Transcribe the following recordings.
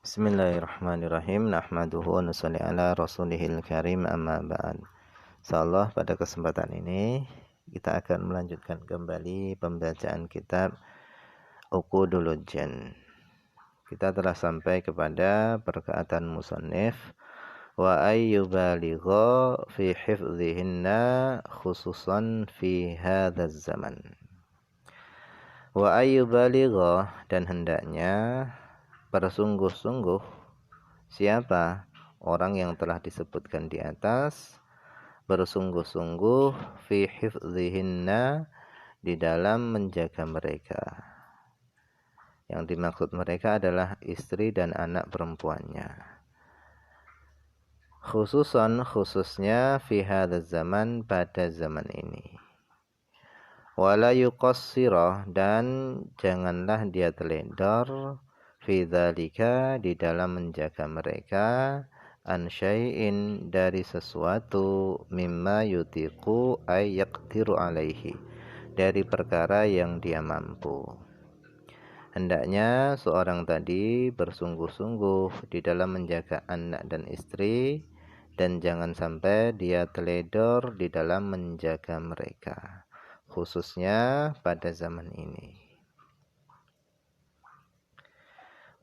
Bismillahirrahmanirrahim. Nahmaduhu wa nusalli ala rasulihil karim, amma ba'd. Insyaallah pada kesempatan ini kita akan melanjutkan kembali pembacaan kitab Uqudul Jan. Kita telah sampai kepada perkataan musannif wa ayyubaligha fi hifdhihinna khususan fi hadzal zaman. Wa ayyubaligha, dan hendaknya bersungguh-sungguh siapa orang yang telah disebutkan di atas, bersungguh-sungguh fi hifdhihinna, di dalam menjaga mereka. Yang dimaksud mereka adalah istri dan anak perempuannya. Khususnya fi hadzal zaman, pada zaman ini. Wala yuqassira, dan janganlah dia teledor fi dzalika, di dalam menjaga mereka, an syai'in, dari sesuatu, mimma yutiqu ay yaqdiru alaihi, dari perkara yang dia mampu. Hendaknya seorang tadi bersungguh-sungguh di dalam menjaga anak dan istri, dan jangan sampai dia teledor di dalam menjaga mereka, khususnya pada zaman ini.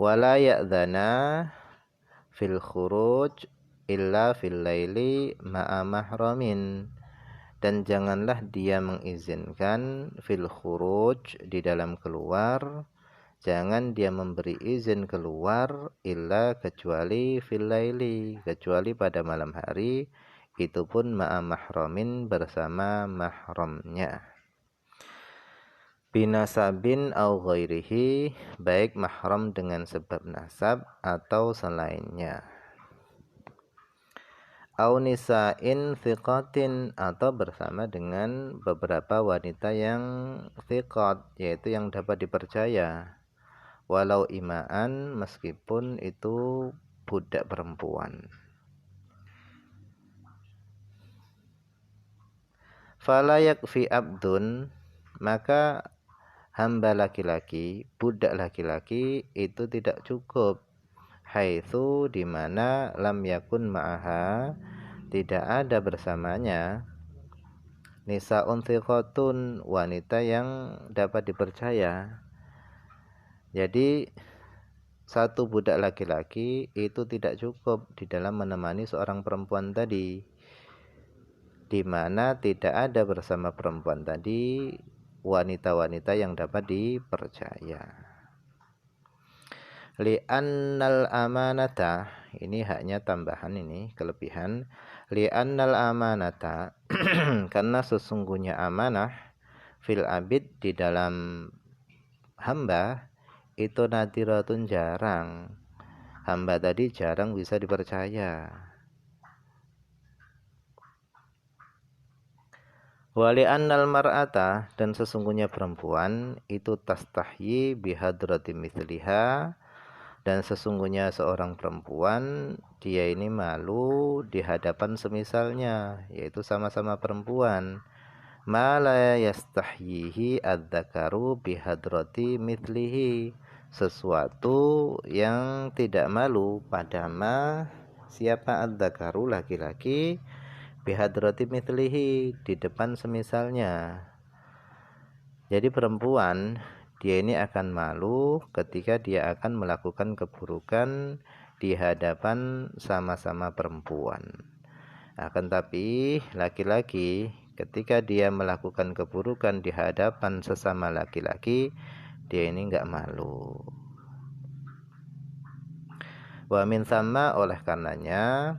Wala ya'dhana fil khuruj illa fil laili ma'a mahramin, dan janganlah dia mengizinkan fil khuruj, di dalam keluar, jangan dia memberi izin keluar illa, kecuali fil laili, kecuali pada malam hari, itu pun ma'a mahramin, bersama mahramnya. Binasabin au ghairihi, baik mahram dengan sebab nasab atau selainnya. Au nisa'in thiqatin, atau bersama dengan beberapa wanita yang thiqat, yaitu yang dapat dipercaya. Walau ima'an, meskipun itu budak perempuan. Fala yakfi abdun, maka hamba laki-laki, budak laki-laki itu tidak cukup. Haitsu, di mana lam yakun ma'aha, tidak ada bersamanya, nisa'un thiqatun, wanita yang dapat dipercaya. Jadi satu budak laki-laki itu tidak cukup di dalam menemani seorang perempuan tadi, di mana tidak ada bersama perempuan tadi wanita-wanita yang dapat dipercaya. Li'annal amanata, ini haknya tambahan, ini kelebihan. Li'annal amanata, karena sesungguhnya amanah, fil abid, di dalam hamba, itu nadiratun, jarang. Hamba tadi jarang bisa dipercaya. Wali annal mar'ata, dan sesungguhnya perempuan itu tastahyi bihadrati mithliha, dan sesungguhnya seorang perempuan dia ini malu di hadapan semisalnya, yaitu sama-sama perempuan. Ma la yastahyihi adzakaru bihadrati mithlihi, sesuatu yang tidak malu pada ma, siapa adzakaru, laki-laki, bihadrati mithlihi, di depan semisalnya. Jadi perempuan dia ini akan malu ketika dia akan melakukan keburukan di hadapan sama-sama perempuan. Akan tapi laki-laki ketika dia melakukan keburukan di hadapan sesama laki-laki, dia ini enggak malu. Wa min thamma, oleh karenanya,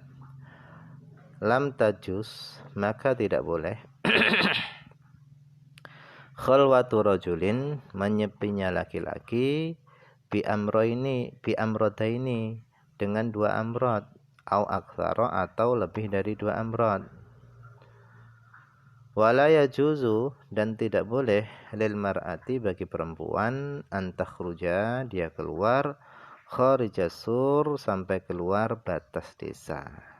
lam tajus, maka tidak boleh khalwatu rajulin, menyepinya laki-laki, bi amrodaini, dengan dua amrod, au aktsara, atau lebih dari dua amrod. Wala yajuzu, dan tidak boleh lil mar'ati, bagi perempuan, antakhruja, dia keluar, kharijasur, sampai keluar batas desa.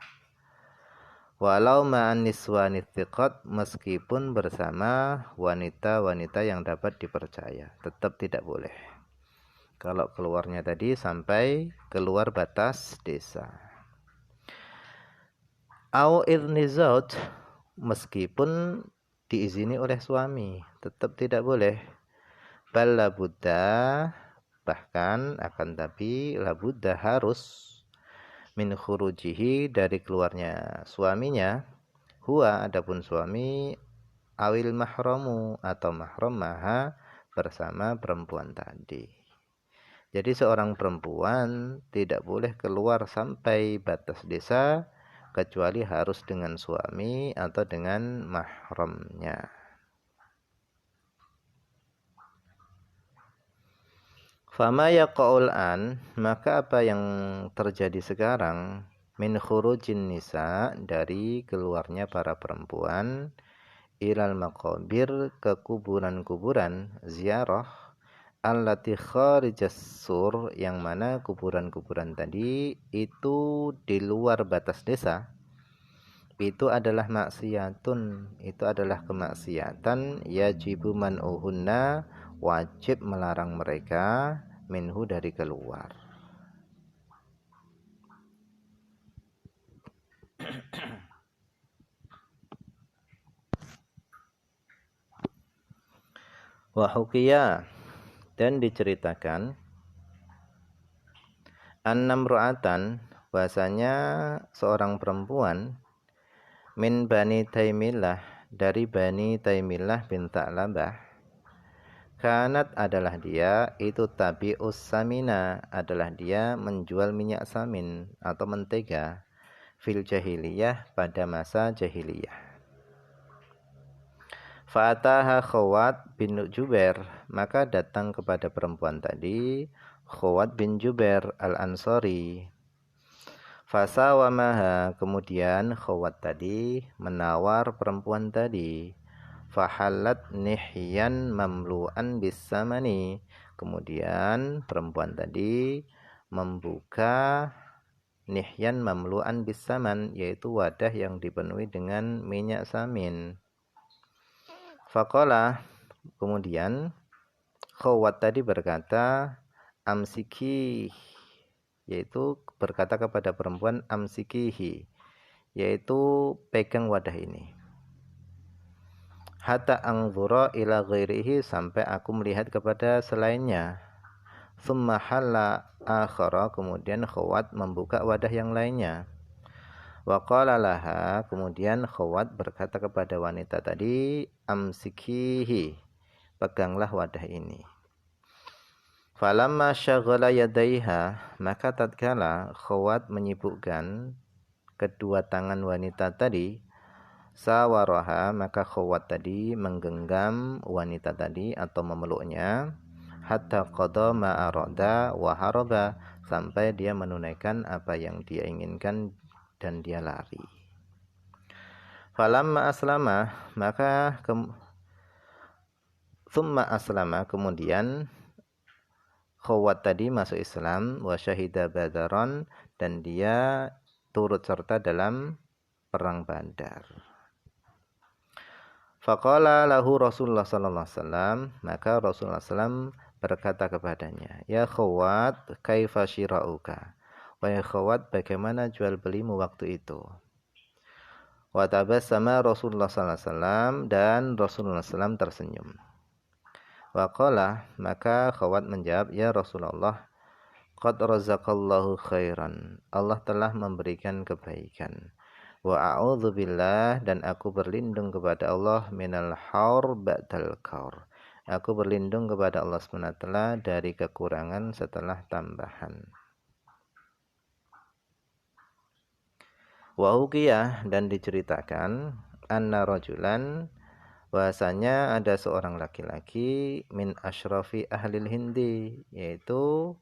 Walau ma'an niswani thiqat, meskipun bersama wanita-wanita yang dapat dipercaya, tetap tidak boleh. Kalau keluarnya tadi sampai keluar batas desa. Au idzni zauj, meskipun diizini oleh suami, tetap tidak boleh. Bal labudda, bahkan akan tapi labudda harus min khurujihi, dari keluarnya suaminya, huwa adapun suami, awil mahramu atau mahram maha bersama perempuan tadi. Jadi seorang perempuan tidak boleh keluar sampai batas desa kecuali harus dengan suami atau dengan mahramnya. Fama yaqaul an, maka apa yang terjadi sekarang, min khurujin nisa, dari keluarnya para perempuan, ilal maqabir, ke kuburan-kuburan ziarah, allati kharijas sur, yang mana kuburan-kuburan tadi itu di luar batas desa, itu adalah maksiatun, itu adalah kemaksiatan, yajibu man'uhunna, wajib melarang mereka, minhu, dari keluar. Wa hukiya, dan diceritakan, annamru'atan, bahasanya seorang perempuan, min Bani Taimillah, dari Bani Taimillah bin Ta'labah, kanat, adalah dia, itu tabi'us samina, adalah dia menjual minyak samin atau mentega, fil jahiliyah, pada masa jahiliyah. Fa'ataha Khawat bin Jubair, maka datang kepada perempuan tadi Khawat bin Jubair al-Ansari. Fasawamaha, kemudian Khawat tadi menawar perempuan tadi. Fahalat nihyan mamlu'an bisamani, kemudian perempuan tadi membuka nihyan mamlu'an bisaman, yaitu wadah yang dipenuhi dengan minyak samin. Faqala, kemudian Khawat tadi berkata, amsiki, yaitu berkata kepada perempuan, amsikihi, yaitu pegang wadah ini, hatta anzura ila ghairihi, sampai aku melihat kepada selainnya. Tsumma halla akhara, kemudian Khawat membuka wadah yang lainnya. Wa qala laha, kemudian Khawat berkata kepada wanita tadi, amsikihi, peganglah wadah ini. Falamma syaghala yadaiha, maka tatkala Khawat menyibukkan kedua tangan wanita tadi, sawaraha, maka Khawat tadi menggenggam wanita tadi atau memeluknya, hatta qada ma arada wa haraba, sampai dia menunaikan apa yang dia inginkan dan dia lari. Falamma aslama, maka thumma aslama, kemudian Khawat tadi masuk Islam, wa syahida Badaron, dan dia turut serta dalam perang Badar. Faqala lahu Rasulullah sallallahu alaihi wasallam, maka Rasulullah sallam berkata kepadanya, ya Khawat, kaifa syira'uka, wahai Khawat, bagaimana jual belimu waktu itu? Wa tabassama Rasulullah sallallahu alaihi wasallam, dan Rasulullah sallam tersenyum. Wa qala, maka Khawat menjawab, ya Rasulullah, qad razaqallahu khairan, Allah telah memberikan kebaikan. Wa a'udzubillah, dan aku berlindung kepada Allah, minal haur ba'dal kaur, aku berlindung kepada Allah SWT dari kekurangan setelah tambahan. Wa huqiyah, dan diceritakan, anna rajulan, bahasanya ada seorang laki-laki, min asyrafi ahlil hindi, yaitu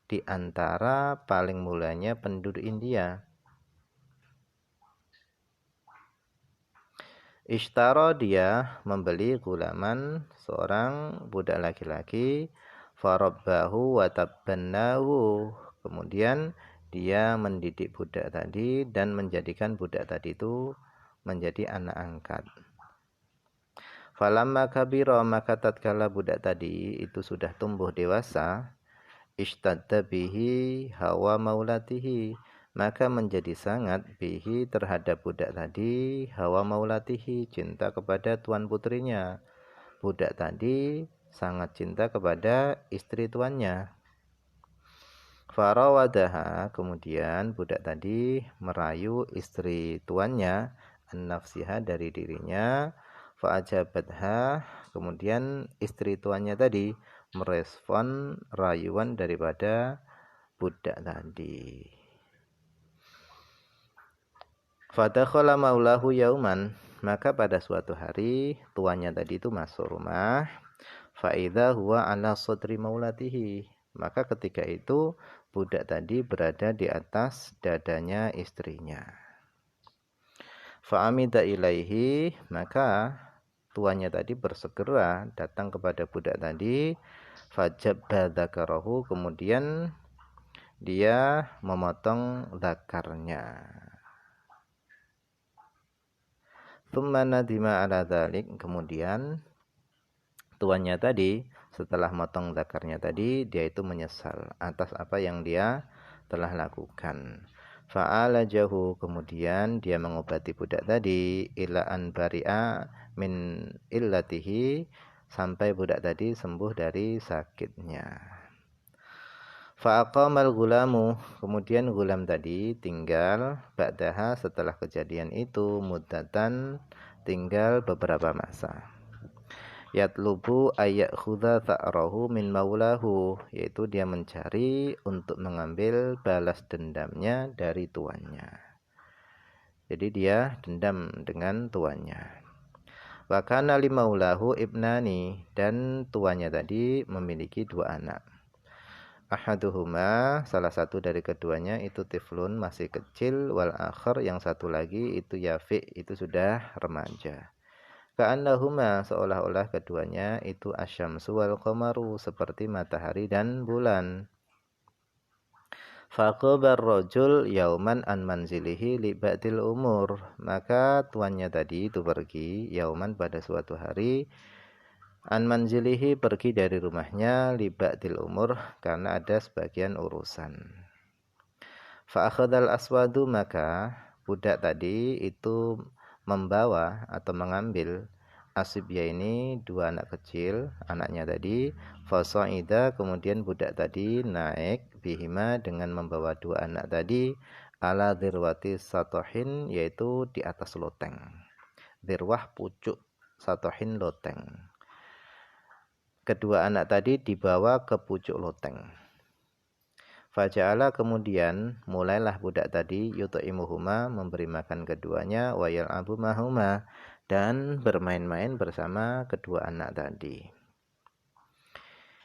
di antara paling mulanya penduduk India. Ishtara, dia membeli gulaman, seorang budak laki-laki, farabbahu wa tabbannahu, kemudian dia mendidik budak tadi dan menjadikan budak tadi itu menjadi anak angkat. Falamma kabira, maka tatkala budak tadi itu sudah tumbuh dewasa, ishtadda bihi hawa maulatihi, maka menjadi sangat bihi terhadap budak tadi hawa maulatihi, cinta kepada tuan putrinya. Budak tadi sangat cinta kepada istri tuannya. Farawadaha, kemudian budak tadi merayu istri tuannya an-nafsiha, dari dirinya. Fa'ajabatha, kemudian istri tuannya tadi merespon rayuan daripada budak tadi. Fadakhala maulahu yauman, maka pada suatu hari tuannya tadi itu masuk rumah. Fa'idha huwa ala sodri maulatihi, maka ketika itu budak tadi berada di atas dadanya istrinya. Fa'amida ilaihi, maka tuannya tadi bersegera datang kepada budak tadi. Fajabba dzakarahu, kemudian dia memotong zakarnya. Tsumma nadima ala dzalik, kemudian tuannya tadi setelah motong zakarnya tadi, dia itu menyesal atas apa yang dia telah lakukan. Fa'alajahu, kemudian dia mengobati budak tadi ila an bari'a min illatihi, sampai budak tadi sembuh dari sakitnya. Fa'aqamal gulamu, kemudian gulam tadi tinggal ba'daha, setelah kejadian itu, muddatan, tinggal beberapa masa. Yatlubu ayyakhudha tha'rahu min maulahu, yaitu dia mencari untuk mengambil balas dendamnya dari tuannya. Jadi dia dendam dengan tuannya. Wa kana li maulahu ibnani, dan tuannya tadi memiliki dua anak. Ahaduhuma, salah satu dari keduanya itu tiflun, masih kecil, wal akhar, yang satu lagi itu yafi, itu sudah remaja. Ka'annahuma, seolah-olah keduanya itu asyamsu wal qamaru, seperti matahari dan bulan. Faqabar rajul yauman an manzilihi li ba'dil umur, maka tuannya tadi itu pergi yauman, pada suatu hari, an manzilihi, pergi dari rumahnya, li ba'dil umur, karena ada sebagian urusan. Fa'akhadhal aswadu, maka budak tadi itu membawa atau mengambil asibya ini, dua anak kecil, anaknya tadi. Fasa'ida, kemudian budak tadi naik bihima, dengan membawa dua anak tadi, ala dirwati satohin, yaitu di atas loteng. Dirwah pucuk, satohin loteng. Kedua anak tadi dibawa ke pucuk loteng. Faja'ala, kemudian mulailah budak tadi yut'imuhuma, memberi makan keduanya, wa yal'abu mahuma, dan bermain-main bersama kedua anak tadi.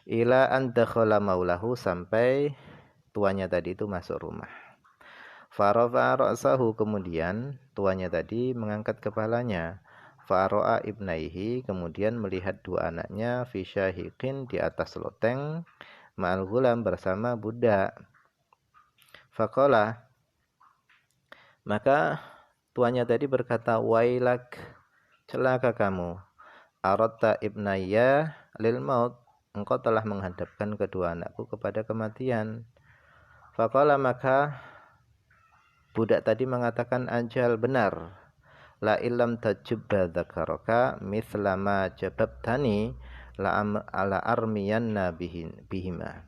Ila an dakhala maulahu, sampai tuannya tadi itu masuk rumah. Farafa ra'sahu, kemudian tuannya tadi mengangkat kepalanya. Fara'a ibnaihi, kemudian melihat dua anaknya, fi syahiqin, di atas loteng, ma'al gulam, bersama budak. Faqala, maka tuannya tadi berkata, wailak, celaka kamu, aratta ibnaya lil maut, engkau telah menghadapkan kedua anakku kepada kematian. Faqala, maka budak tadi mengatakan, ajal, benar, la illam tajubba dzakaraka mislama jababtani la armiyanna bihima.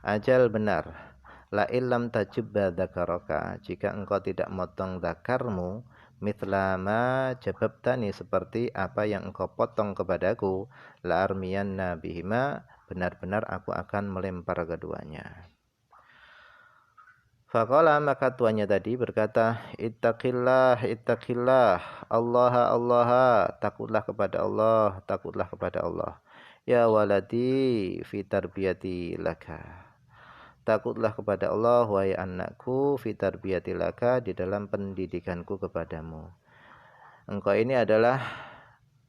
Ajal, benar, la illam tajubba dzakaraka, jika engkau tidak motong zakarmu, mithlama jababtani, seperti apa yang engkau potong kepadaku, la armiyanna bihima, benar-benar aku akan melempar keduanya. Faqala, maka tuannya tadi berkata, ittaqillah, ittaqillah, Allah, Allah, takutlah kepada Allah, takutlah kepada Allah. Ya waladi fi tarbiyati laka, takutlah kepada Allah, wahai anakku, fi tarbiyati laka, di dalam pendidikanku kepadamu. Engkau ini adalah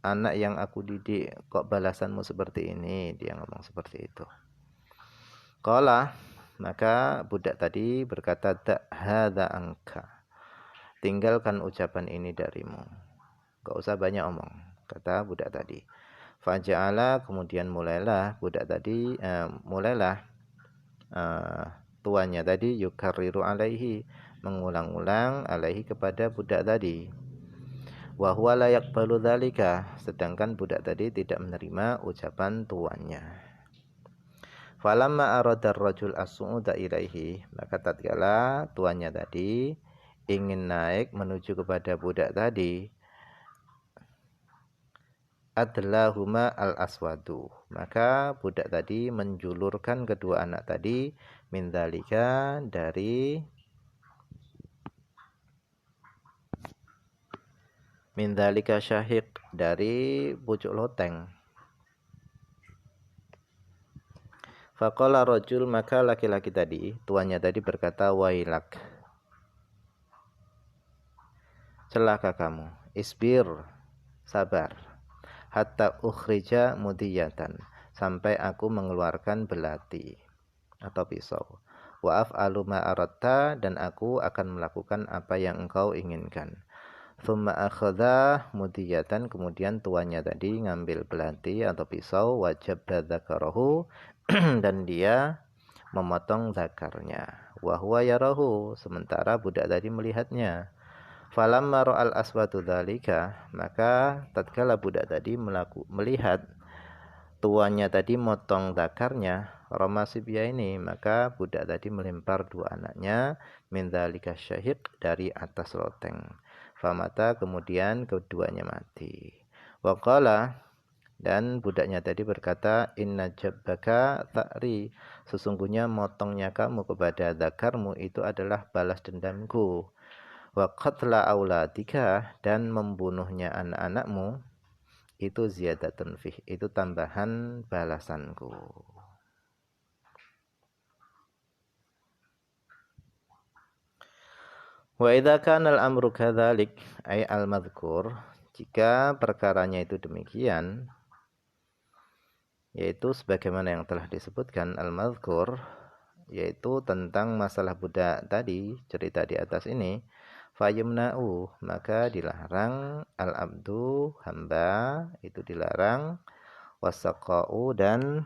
anak yang aku didik, kok balasanmu seperti ini? Dia ngomong seperti itu. Qala, maka budak tadi berkata, hadza angka, tinggalkan ucapan ini darimu, gak usah banyak omong, kata budak tadi. Faja'ala, kemudian mulailah budak tadi mulailah tuannya tadi yukarriru alaihi, mengulang-ulang alaihi kepada budak tadi. Wa huwa la yaqbalu dzalika, sedangkan budak tadi tidak menerima ucapan tuannya. Falamma arada ar-rajul as-su'uda ilaihi, maka tatkala tuannya tadi ingin naik menuju kepada budak tadi, adlahuma al-aswadu, maka budak tadi menjulurkan kedua anak tadi min dzalika, dari min dzalika syahiq, dari pucuk loteng. Faqala rajul, maka laki-laki tadi, tuannya tadi berkata, wailak, celaka kamu, isbir, sabar, hatta ukhrija mudiyatan, sampai aku mengeluarkan belati atau pisau. Wa af'alu ma aradta, dan aku akan melakukan apa yang engkau inginkan. Thumma akhadha mudiyatan, kemudian tuannya tadi ngambil belati atau pisau, wajab dzakarahu, dan dia memotong zakarnya. Wa huwa yarahu, sementara budak tadi melihatnya. Falamma ra'al aswatu dzalika, maka tatkala budak tadi melihat tuannya tadi motong zakarnya, rama sibyaini, maka budak tadi melempar dua anaknya min dzalika syahiq, dari atas loteng. Famata, kemudian keduanya mati. Wa qala, dan budaknya tadi berkata, inna jabbaka ta'ri, sesungguhnya motongnya kamu kepada zakarmu itu adalah balas dendamku. Wa qatla auladika, dan membunuhnya anak-anakmu itu ziyadatun fih, itu tambahan balasanku. Wa idza kana al-amru kadzalik, ay al-madhkur, jika perkaranya itu demikian, yaitu sebagaimana yang telah disebutkan al-madhkur, yaitu tentang masalah budak tadi, cerita di atas ini, fayumna'u, maka dilarang al-abdu, hamba, itu dilarang, wasaqa'u, dan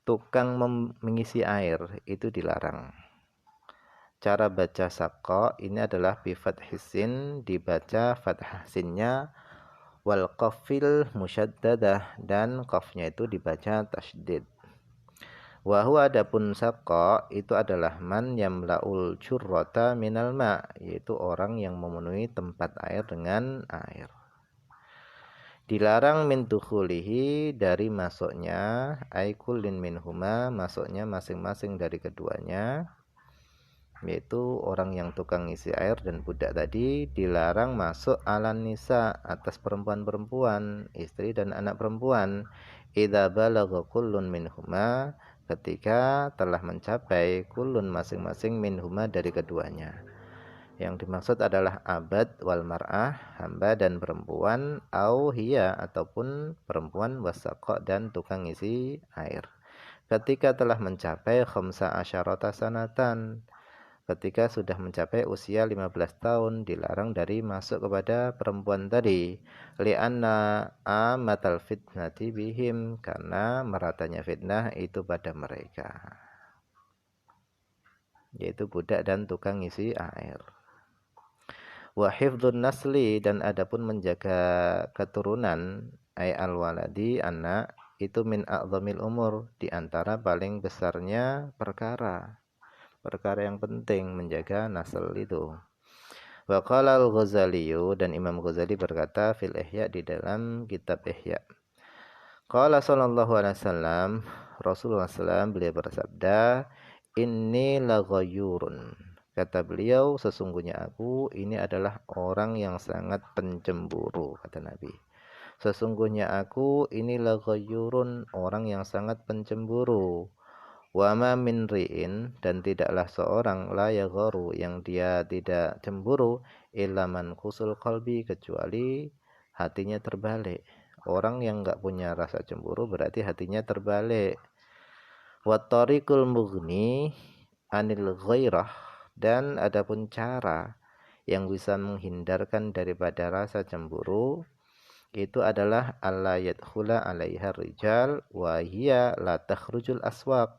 tukang mengisi air, itu dilarang. Cara baca saqa ini adalah bi fathis sin, dibaca fathah sinnya, wal qafil musyaddadah, dan qafnya itu dibaca tasydid. Wa huwa, adapun saqa itu adalah man yamlaul jurrata minal ma, yaitu orang yang memenuhi tempat air dengan air. Dilarang min dukhulihi, dari masuknya, ay kullin minhuma, masuknya masing-masing dari keduanya, yaitu orang yang tukang isi air dan budak tadi dilarang masuk alan nisa, atas perempuan-perempuan, istri dan anak perempuan, idza balagha kullun minhuma, ketika telah mencapai kullun, masing-masing, minhuma, dari keduanya. Yang dimaksud adalah abad wal mar'ah, hamba dan perempuan, au hiya, ataupun perempuan, wasaqa, dan tukang isi air. Ketika telah mencapai khamsa asyarata sanatan, ketika sudah mencapai usia 15 tahun, dilarang dari masuk kepada perempuan tadi. Li'anna amatal fitnati bihim, karena meratanya fitnah itu pada mereka, yaitu budak dan tukang isi air. Wa hifdzun nasli, dan adapun menjaga keturunan, ay al-waladi, anak, itu min a'zamil umur, di antara paling besarnya perkara yang penting, menjaga nasl itu. Wa qala al-Ghazali, dan Imam Ghazali berkata fil Ihya, di dalam kitab Ihya. Qala sallallahu alaihi wasallam, Rasulullah SAW, beliau bersabda, inni laghayyurun, kata beliau, sesungguhnya aku ini adalah orang yang sangat pencemburu, kata Nabi. Sesungguhnya aku ini laghayyurun, orang yang sangat pencemburu. Wa ma min ri'in, dan tidaklah seorang la yagharu, yang dia tidak cemburu, illa man qusul qalbi, kecuali hatinya terbalik. Orang yang enggak punya rasa cemburu berarti hatinya terbalik. Wa tariqul mughni anil ghairah, dan adapun cara yang bisa menghindarkan daripada rasa cemburu itu adalah alla yadkhula 'alaiha rijal wa hiya la takhrujul aswaq,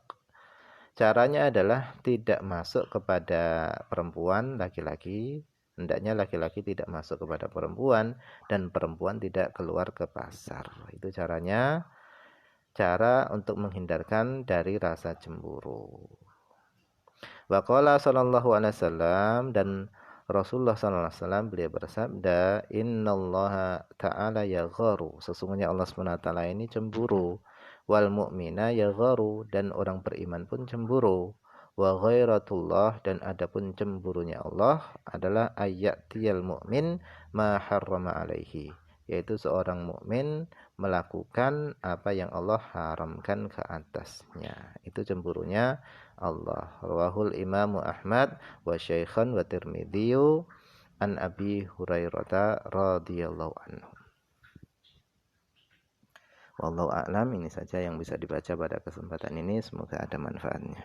Caranya adalah tidak masuk kepada perempuan laki-laki. Hendaknya laki-laki tidak masuk kepada perempuan dan perempuan tidak keluar ke pasar. Itu caranya, cara untuk menghindarkan dari rasa cemburu. Wa qala sallallahu alaihi wasallam, dan Rasulullah sallallahu alaihi wasallam beliau bersabda, innallaha ta'ala yagharu, sesungguhnya Allah Subhanahu wa taala ini cemburu, wal mu'mina yagharu, dan orang beriman pun cemburu, wa ghairatullah, dan adapun cemburunya Allah adalah ayyatiyal mu'min ma harrama alaihi, yaitu seorang mukmin melakukan apa yang Allah haramkan ke atasnya. Itu cemburunya Allah. Rawahul Imam Ahmad wa Syaikhan wa Tirmidzi an Abi Hurairah radhiyallahu anhu. Wallahu a'lam. Ini saja yang bisa dibaca pada kesempatan ini, semoga ada manfaatnya.